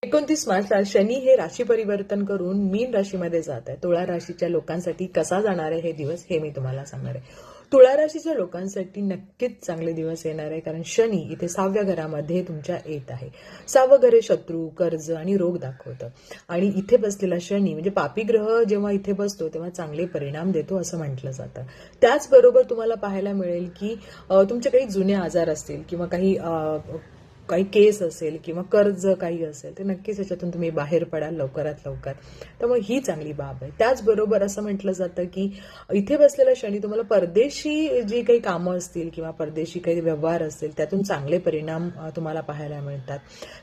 29 मार्चला शनी हे राशी परिवर्तन करून मीन राशीमध्ये जात आहे. तुळा राशीच्या लोकांसाठी कसा जाणार आहे हे दिवस हे मी तुम्हाला सांगणार आहे. तुळा राशीच्या लोकांसाठी नक्कीच चांगले दिवस येणार आहे, कारण शनी इथे 6व्या घरामध्ये तुमच्या येत आहे. 6वं घर हे शत्रू, कर्ज आणि रोग दाखवतं. आणि इथे बसलेला शनी म्हणजे पापी ग्रह जेव्हा इथे बसतो तेव्हा चांगले परिणाम देतो असं म्हटलं जातं. त्याचबरोबर तुम्हाला पाहायला मिळेल की तुमचे काही जुने आजार असतील किंवा काही केस असेल किंवा कर्ज काही असेल तर नक्कीच याच्यातून तुम्ही बाहेर पडाल लवकरात लवकर. त्यामुळे ही चांगली बाब आहे. त्याचबरोबर असं म्हटलं जातं की इथे बसलेला शनी तुम्हाला परदेशी जी काही कामं असतील किंवा परदेशी काही व्यवहार असतील त्यातून चांगले परिणाम तुम्हाला पाहायला मिळतात.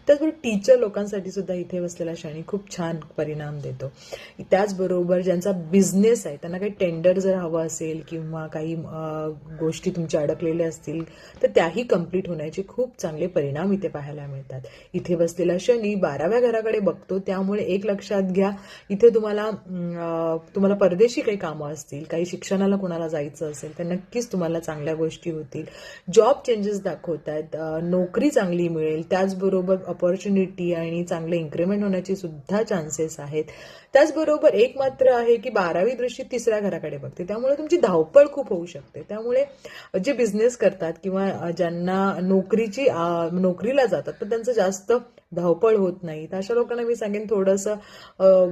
त्याचबरोबर टीचर लोकांसाठी सुद्धा इथे बसलेला शनी खूप छान परिणाम देतो. त्याचबरोबर ज्यांचा बिझनेस आहे त्यांना काही टेंडर जर हवं असेल किंवा काही गोष्टी तुमच्या अडकलेल्या असतील तर त्याही कंप्लीट होण्याचे खूप चांगले परिणाम इथे पाहायला मिळतात. इथे बसलेला शनी 12व्या घराकडे बघतो, त्यामुळे एक लक्षात घ्या, इथे तुम्हाला परदेशी काही कामं असतील, काही शिक्षणाला कोणाला जायचं असेल तर नक्कीच तुम्हाला चांगल्या गोष्टी होतील. जॉब चेंजेस दाखवत आहेत, नोकरी चांगली मिळेल. त्याचबरोबर अपॉर्च्युनिटी आणि चांगले इन्क्रीमेंट होण्याचे सुद्धा चान्सेस आहेत. त्याचबरोबर एक मात्र आहे की 12वी दृष्टी 3ऱ्या घराकडे बघते, त्यामुळे तुमची धावपळ खूप होऊ शकते. त्यामुळे जे बिझनेस करतात किंवा ज्यांना नोकरीला जातात पण त्यांचं जास्त धावपळ होत नाही, तर अशा लोकांना मी सांगेन थोडंसं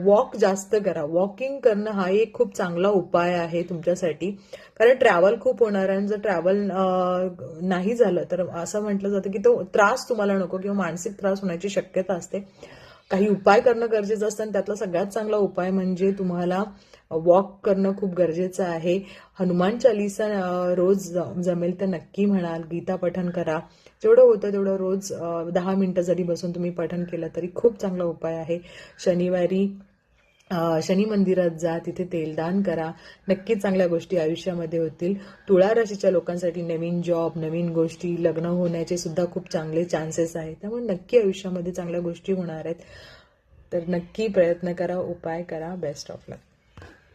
वॉक जास्त करा. वॉकिंग करणं हा एक खूप चांगला उपाय आहे तुमच्यासाठी, कारण ट्रॅव्हल खूप होणार आहे. जर ट्रॅव्हल नाही झालं तर असं म्हटलं जातं की तो त्रास तुम्हाला नको किंवा मानसिक त्रास होण्याची शक्यता असते. काही उपाय करणं गरजेचं असतं आणि त्यातला सगळ्यात चांगला उपाय म्हणजे तुम्हाला वॉक करणं खूप गरजेचं आहे. हनुमान चालीसा रोज जमेल तर नक्की म्हणाल. गीता पठण करा. जेवढं होतं तेवढं रोज 10 मिनिटं जरी बसून तुम्ही पठण केलं तरी खूप चांगला उपाय आहे. शनिवारी शनी मंदिरात जा, तिथे तेलदान करा. नक्कीच चांगल्या गोष्टी आयुष्यामध्ये होतील. तुळा राशीच्या लोकांसाठी नवीन जॉब, नवीन गोष्टी, लग्न होण्याचे सुद्धा खूप चांगले चान्सेस आहेत. त्यामुळे नक्की आयुष्यामध्ये चांगल्या गोष्टी होणार आहेत. तर नक्की प्रयत्न करा, उपाय करा. Best of luck.